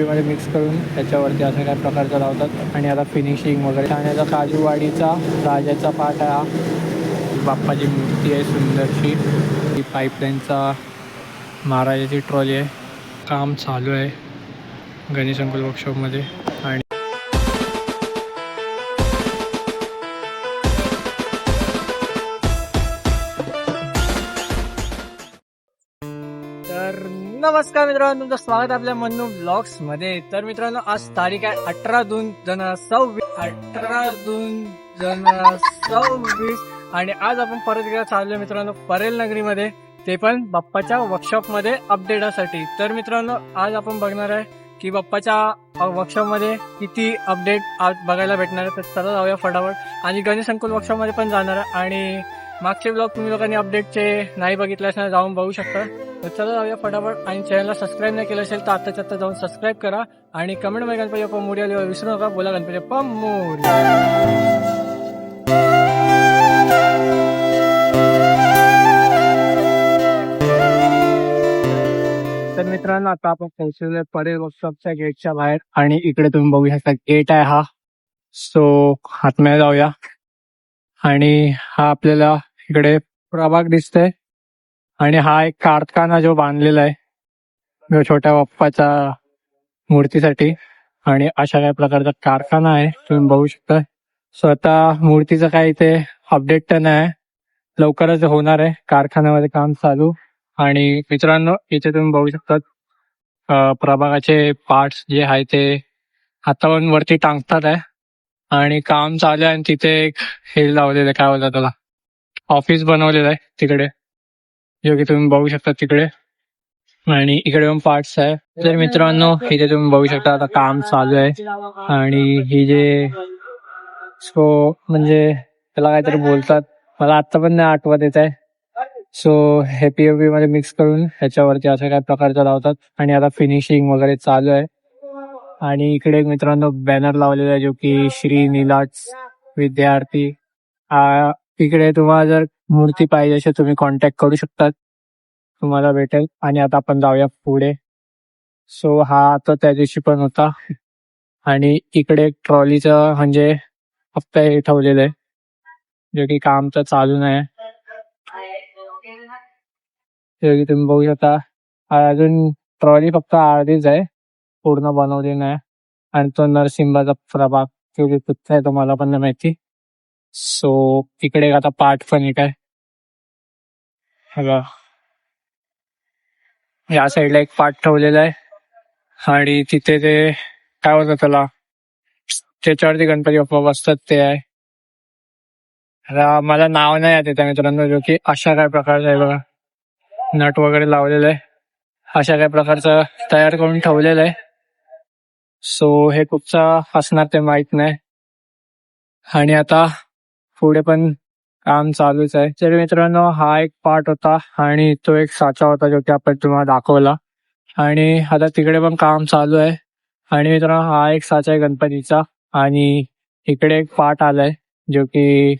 मध्ये मिक्स करून त्याच्यावरती असं काही प्रकारचं लावतात. आणि आता फिनिशिंग वगैरे ठाण्याचा काजूवाडीचा राजाचा पाट आहे हा. बाप्पाची मूर्ती आहे सुंदरशी. ही पाईपलाईनचा महाराजाची ट्रॉली आहे. काम चालू आहे गणेश अंकुल वर्कशॉपमध्ये. आणि तर नमस्कार मित्रांनो, तुमचं स्वागत आपल्या मन्नू ब्लॉग्स मध्ये. तर मित्रांनो, आज तारीख आहे 18/2/2026 आणि आज आपण परत एकदा चाललोय मित्रांनो परेल नगरीमध्ये, ते पण बाप्पाच्या वर्कशॉप मध्ये अपडेटासाठी. तर मित्रांनो, आज आपण बघणार आहे की बाप्पाच्या वर्कशॉप मध्ये किती अपडेट आज बघायला भेटणार आहे. तर चला जाऊया फटाफट. आणि गणेश अंकुल वर्कशॉप मध्ये पण जाणार आहे. आणि मागचे ब्लॉग तुम्ही लोकांनी अपडेटचे नाही बघितले असणार, जाऊन बघू शकता. तर चला जाऊया फटाफट. आणि चॅनलला सबस्क्राईब नाही केलं असेल तर आत्ताच्या आत्ता जाऊन सबस्क्राईब करा. आणि कमेंटमध्ये गणपती बाप्पा मोरया लिहायला विसरू नका. बोला गणपती बाप्पा मोरया. तर मित्रांनो, आता आपण पोहोचलोय परेल वर्कशॉपच्या गेटच्या बाहेर. आणि इकडे तुम्ही बघू शकता गेट आहे हा. सो आतमध्ये जाऊया. आणि हा आपल्याला इकडे प्रभाग दिसतोय. आणि हा एक कारखाना जो बांधलेला आहे छोट्या बाप्पाच्या मूर्तीसाठी. आणि अशा काही प्रकारचा कारखाना आहे तुम्ही बघू शकता. स्वतः मूर्तीचं काही इथे अपडेट तर नाही, लवकरच होणार आहे कारखान्यामध्ये काम चालू. आणि मित्रांनो, इथे तुम्ही बघू शकता प्रभागाचे पार्ट्स जे आहे ते हातावरून वरती टांगतात आहे. आणि काम चालू आहे. आणि तिथे एक हे लावलेलं आहे, काय बोलतात त्याला, ऑफिस बनवलेलं आहे तिकडे, जो की तुम्ही बघू शकता तिकडे. आणि इकडे पण पार्ट्स आहे. तर मित्रांनो, इथे तुम्ही बघू शकता आता काम चालू आहे. आणि ही जे म्हणजे त्याला काहीतरी बोलतात, मला आता पण नाही आठवत येत आहे. सो हे पीओपी मध्ये मिक्स करून ह्याच्यावरती असं काही प्रकारचं लावतात. आणि आता फिनिशिंग वगैरे चालू आहे. आणि इकडे एक मित्रांनो बॅनर लावलेला आहे जो की श्री निलाट विद्यार्थी. इकडे तुम्हाला जर मूर्ती पाहिजे असेल तुम्ही कॉन्टॅक्ट करू शकतात, तुम्हाला भेटेल. आणि आता आपण जाऊया पुढे. सो हा आता त्या दिवशी पण होता. आणि इकडे एक ट्रॉलीचं म्हणजे फक्त हे ठेवलेलं आहे, जे की काम तर चालू नाही. तुम्ही बघू शकता अजून ट्रॉली फक्त अर्धीच आहे, पूर्ण बनवली नाही. आणि तो नरसिंहाचा प्रभाग कुठचा आहे तो मला पण नाही माहिती. सो इकडे आता पार्ट पण एक आहे बघा, या साईडला एक पार्ट ठेवलेला आहे. आणि तिथे ते काय होतं त्याला, त्याच्यावरती गणपती बाप्पा बसतात ते आहे. आता मला नाव नाही येते त्या मित्रांनो, जो की अशा काय प्रकारचं आहे बघा, नट वगैरे लावलेलं आहे, अशा काही प्रकारचं तयार करून ठेवलेलं आहे. सो हे कुठचं असणार ते माहित नाही. आणि आता पुढे पण काम चालूच आहे. तर मित्रांनो, हा एक पार्ट होता आणि तो एक साचा होता जो की आपण तुम्हाला दाखवला. आणि आता तिकडे पण काम चालू आहे. आणि मित्रांनो, हा एक साचा आहे गणपतीचा. आणि इकडे एक पार्ट आलाय जो की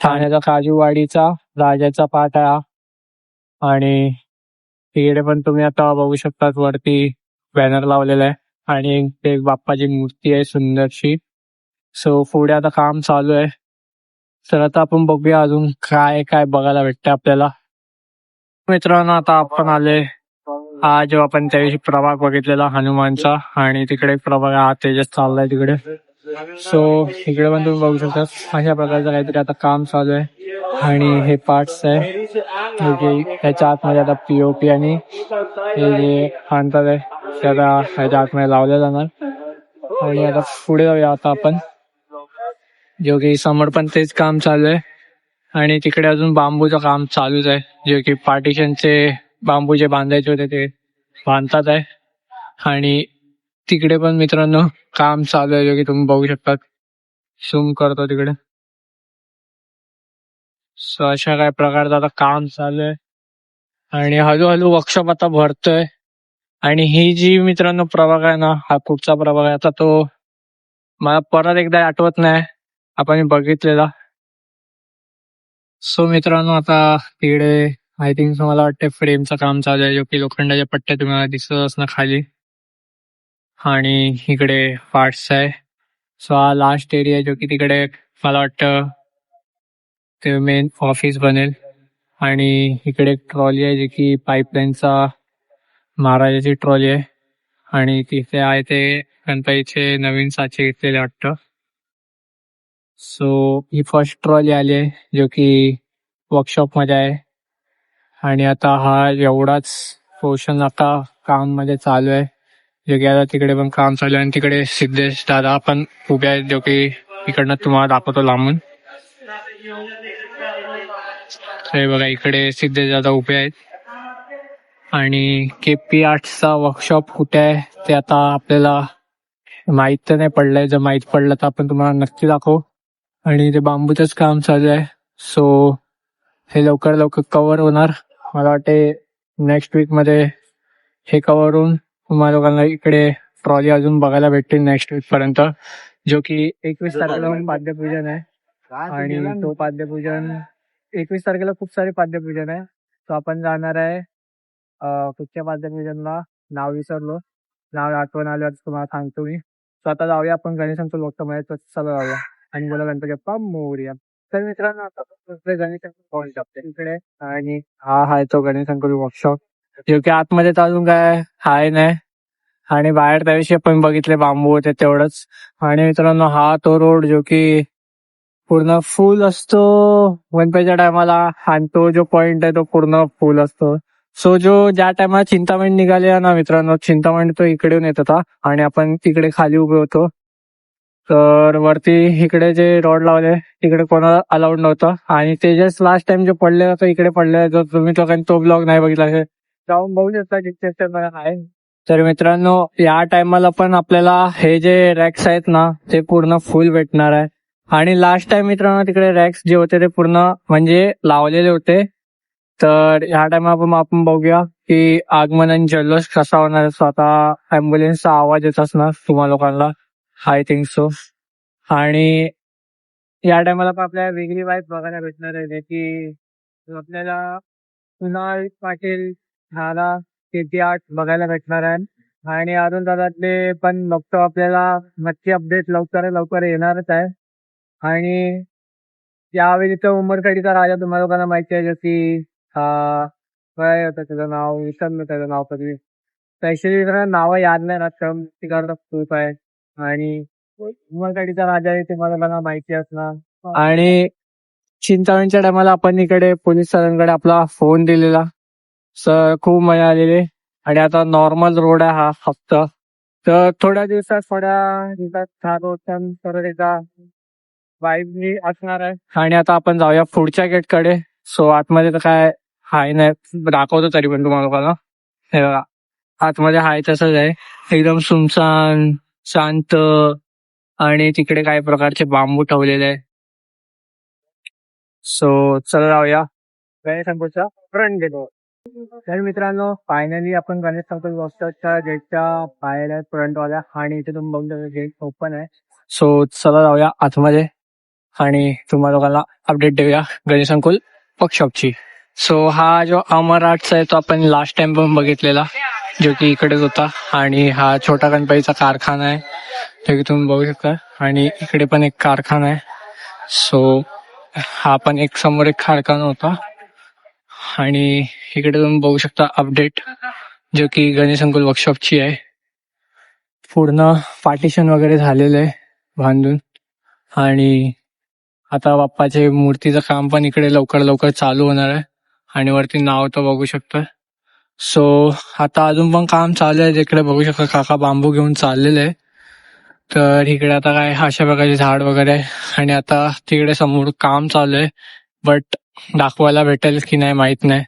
ठाण्याचा काजूवाडीचा राजाचा पार्ट आहे हा. आणि तिकडे पण तुम्ही आता बघू शकता वरती बॅनर लावलेला आहे. आणि एक बाप्पाची मूर्ती आहे सुंदरशी. सो पुढे आता काम चालू आहे. तर आता आपण बघूया अजून काय काय बघायला भेटतं आपल्याला. मित्रांनो, आता आपण आले हा जो आपण त्या दिवशी प्रभाग बघितलेला हनुमानचा. आणि तिकडे एक प्रभाग हा तेजस चाललाय तिकडे. सो इकडे पण तुम्ही बघू शकता अशा प्रकारचं काहीतरी आता काम चालू आहे. आणि हे पार्ट्स आहे जे की ह्याच्या आतमध्ये आता पीओपी आणि हे जे आणतात आहे ते आता ह्याच्या आतमध्ये लावले जाणार. आणि आता पुढे जाऊया आता आपण, जो की समोर पण तेच काम चालू आहे. आणि तिकडे अजून बांबूचं काम चालूच आहे, जे की पार्टिशनचे बांबू जे बांधायचे होते ते बांधतात आहे. आणि तिकडे पण मित्रांनो काम चालू आहे, जो की तुम्ही बघू शकतात. झूम करतो तिकडे. सो अशा काही प्रकारचं आता काम चालू आहे. आणि हळूहळू वर्कशॉप आता भरतोय. आणि ही जी मित्रांनो प्रभाग आहे ना, हा कुठचा प्रभाग आहे आता तो मला परत एकदा आठवत नाही, आपण बघितलेला. सो मित्रांनो, आता तिकडे आय थिंक मला वाटतं फ्रेमचं काम चालू आहे, जो की लोखंडाच्या पट्ट्या तुम्हाला दिसत असणार खाली. आणि इकडे पार्ट्स आहे. सो हा लास्ट एरिया जो की तिकडे मला वाटतं ते मेन ऑफिस बनेल. आणि इकडे एक ट्रॉली आहे जी की पाईपलाईनचा महाराजाची ट्रॉली आहे. आणि तिथे आहे ते गणपतीचे नवीन साचे घेतलेले वाटतं. सो ही फर्स्ट ट्रॉली आली आहे जो की वर्कशॉप मध्ये आहे. आणि आता हा एवढाच पोर्शन आता काम मध्ये चालू आहे. जो की आता तिकडे पण काम चालू आहे आणि तिकडे सिद्धेश दादा पण उभे आहेत जो की इकडनं तुम्हाला दाखवतो लांबून. हे बघा इकडे सिद्धेश दादा उभे आहेत. आणि केपी आर्ट्सचा वर्कशॉप कुठे आहे ते आता आपल्याला माहित तर नाही पडलंय. जर माहित पडलं तर आपण तुम्हाला नक्की दाखवू. आणि ते बांबूचंच काम चालू आहे. सो हे लवकर लवकर कव्हर होणार. मला वाटते नेक्स्ट वीक मध्ये हे कव्हर होऊन तुम्हाला लोकांना इकडे ट्रॉली अजून बघायला भेटतील नेक्स्ट वीक पर्यंत. जो की 21 तारखेला पाद्यपूजन आहे. आणि तो पाद्यपूजन 21 तारखेला खूप सारे पाद्यपूजन आहे. तो आपण जाणार आहे कुठच्या पाद्यपूजनला नाव विसरलो. नाव आठवण आलं तुम्हाला सांगतो मी. सो आता जाऊया आपण गणेशांचं लोकमध्ये चला जाऊया आणि बोला गणपती बाप्पा मोरया. तर मित्रांनो आता गणेश इकडे आणि हा आहे तो गणेशांकडे वर्कशॉप जो की आतमध्ये तर अजून काय आहे नाही. आणि बाहेर त्या दिवशी आपण बघितले बांबू होते तेवढंच. आणि मित्रांनो हा तो रोड जो की पूर्ण फुल असतो गणपतीच्या टायमाला. आणि तो जो पॉइंट आहे तो पूर्ण फुल असतो. सो जो ज्या टायमाला चिंतामणी निघाले ना मित्रांनो, चिंतामणी तो इकडून येत होता आणि आपण तिकडे खाली उभे होतो. तर वरती इकडे जे रॉड लावले तिकडे कोणाला अलाउड नव्हतं. आणि ते जस्ट लास्ट टाइम जो पडलेला तो इकडे पडलेला. जर तुम्ही लोकांनी तो ब्लॉग नाही बघितला असेल जाऊन बघू शकता डिस्क्रिप्शन आहे. तर मित्रांनो या टायमाला पण आपल्याला हे जे रॅक्स आहेत ना ते पूर्ण फुल भेटणार आहे. आणि लास्ट टाइम मित्रांनो तिकडे रॅक्स जे होते ते पूर्ण म्हणजे लावलेले होते. तर ह्या टायमाला आपण बघूया की आगमन आणि जल्लोष कसा होणार. स्वतः अँब्युलन्सचा आवाज येत असणार तुम्हाला लोकांना, आय थिंक सो. आणि या टायमाला पण आपल्याला वेगळी वाईफ बघायला भेटणार आहे की आपल्याला कुणाल पाटील ह्याला KT8 बघायला भेटणार आहे. आणि अरुण दादातले पण बघतो आपल्याला नक्की अपडेट लवकर लवकर येणारच आहे. आणि यावेळी तर उमरखेडीचा राजा तुम्हाला लोकांना माहिती आहे जो की काय होतं त्याचं नाव विसरलं त्याचं नाव कधी. स्पेशली नाव याद नाही राहत तिकडचा खूप आहे. आणि उमरखेडीचा राजा आहे ते मला माहिती असणार. आणि चिंतामणीच्या टायमाला आपण इकडे पोलीस सरांकडे आपला फोन दिलेला. सर खूप मजा आलेली. आणि आता नॉर्मल रोड आहे हा फक्त. तर थोड्या दिवसात परत एकदा वाईबनी असणार आहे. आणि आता आपण जाऊया पुढच्या गेटकडे. सो आतमध्ये तर काय हाय नाही दाखवतो तरी पण तुम्हाला लोकांना. हे बघा आतमध्ये हाय तसंच आहे एकदम सुनसान शांत. आणि तिकडे काही प्रकारचे बांबू ठेवलेले आहे. सो चला जाऊया गणेश फ्रंट गेलो. तर मित्रांनो फायनली आपण गणेश संकुल वर्कशॉपच्या गेटच्या बाहेर आहे फ्रंटवाल्या. आणि इथे तुम्ही बघू शकता गेट ओपन आहे. सो चला जाऊया आतमध्ये आणि तुम्हाला लोकांना अपडेट देऊया गणेश संकुल वर्कशॉपची. सो हा जो अमर आर्ट्स आहे तो आपण लास्ट टाइम पण बघितलेला जो की इकडेच होता. आणि हा छोटा गणपतीचा कारखाना आहे जो की तुम्ही बघू शकता. आणि इकडे पण एक कारखाना आहे. सो हा पण एक समोर एक कारखाना होता. आणि इकडे तुम्ही बघू शकता अपडेट जो की गणेश संकुल वर्कशॉपची आहे. पूर्ण पार्टिशन वगैरे झालेलं आहे बांधून. आणि आता बाप्पाचे मूर्तीचं काम पण इकडे लवकर लवकर चालू होणार आहे. आणि वरती नाव तर बघू शकता. सो आता अजून पण काम चालू आहे. जिकडे बघू शकता काका बांबू घेऊन चाललेले आहे. तर इकडे आता काय अशा प्रकारचे झाड वगैरे आहे. आणि आता तिकडे समोर काम चालू आहे. बट दाखवायला भेटेल की नाही माहित नाही.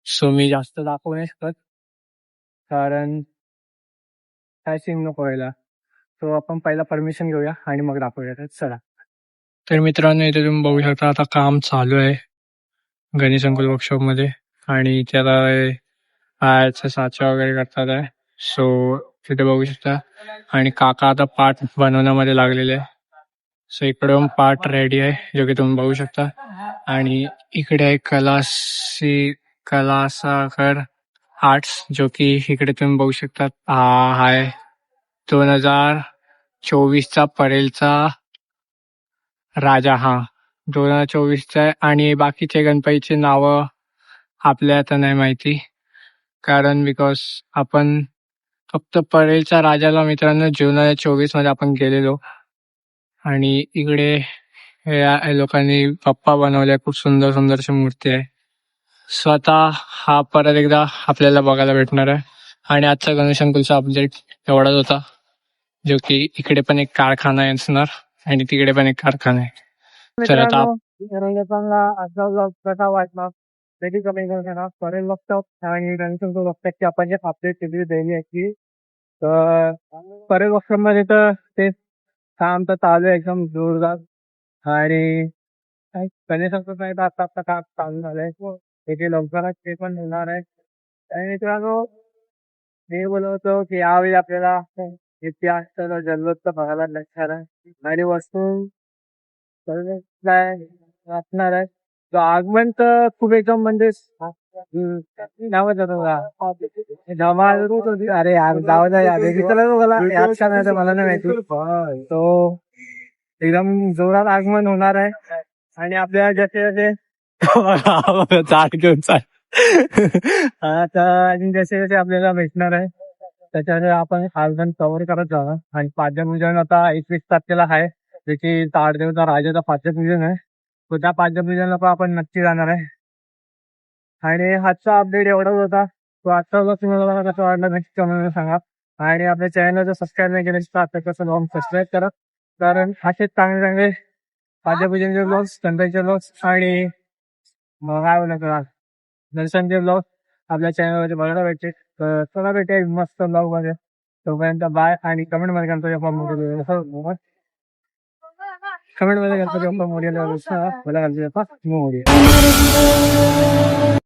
सो मी जास्त दाखवू नाही शकत कारण काय सीन नको व्हायला. सो आपण पहिला परमिशन घेऊया आणि मग दाखवूया. चला. तर मित्रांनो इथे तुम्ही बघू शकता आता काम चालू आहे गणेश अंकुल वर्कशॉप मध्ये. आणि त्याला पायाचा साचा वगैरे करतात आहे. सो तिथे बघू शकता. आणि काका आता पार्ट बनवण्यामध्ये लागलेले आहे. सो इकडे पार्ट रेडी आहे जो की तुम्ही बघू शकता. आणि इकडे आहे कलासागर आर्ट्स जो की इकडे तुम्ही बघू शकता. हाय 2024चा परेलचा राजा. 2024चा आहे. आणि बाकीचे गणपतीचे नावं आपल्या आता नाही माहिती, कारण बिकॉज आपण फक्त परेलच्या राजाला मित्रांनो 2024 मध्ये आपण गेलेलो. आणि इकडे या लोकांनी पप्पा बनवल्या, खूप सुंदर सुंदरशी मूर्ती आहे. स्वतः हा परत एकदा आपल्याला बघायला भेटणार आहे. आणि आजचा गणेश अंकुलचा अपडेट एवढाच होता, जो की इकडे पण एक कारखाना आहे असणार आणि तिकडे पण एक कारखाना आहे. तर आता रंगेतांना आजचा ब्लॉग कसा वाटला त्याची कमेंट करा. परेल बघतो आणि गणेश बघतात की आपण जे अपडेट केली द्यायची याची. तर परेल मध्ये तर ते काम तर चालू आहे एकदम जोरदार. आणि गणेश नाही तर आता आता काम चालू झालंय, त्याचे लवकरच ते पण होणार आहे. आणि मित्रांनो मी बोलवतो की यावेळी आपल्याला इतिहास जल्लोष बघायला लागणार आहे आणि वस्तू वाचणार आहे. तो आगमन तर खूप एकदम म्हणजे नावच धमाल. अरे यार जाऊ द्या यार, मला याद का नाही तर मला नाही माहिती. तो एकदम जोरात आगमन होणार आहे. आणि आपल्या जसे जसे आता आणि जसे जसे आपल्याला भेटणार आहे त्याच्यामध्ये आपण आगमन कव्हर करत जाणार. आणि पाद्यपूजन आता 21 तारखेला आहे, जे की ताडदेवचा राजाचा पाद्यपूजन आहे. तो त्या पाद्यपूजनाला पण आपण नक्की जाणार आहे. आणि आजचा अपडेट एवढाच होता. तो आजचा ब्लॉग तुम्हाला कसा वाटला नक्की कमेंट सांगा. आणि आपल्या चॅनलला जर सबस्क्राईब नाही केलं तर आता कसं जाऊन सबस्क्राईब करा, कारण असेच चांगले चांगले पाद्यपूजनचे ब्लॉग्स, गणपतीचे ब्लॉग्स आणि काय बोलतो दर्शनचे ब्लॉग आपल्या चॅनलवरती बघायला भेटते. तर चला भेटे मस्त ब्लॉग मध्ये. तोपर्यंत बाय. आणि कमेंट मध्ये गणपती बाप्पा मोरया मला गणपती बाप्पा मोरया.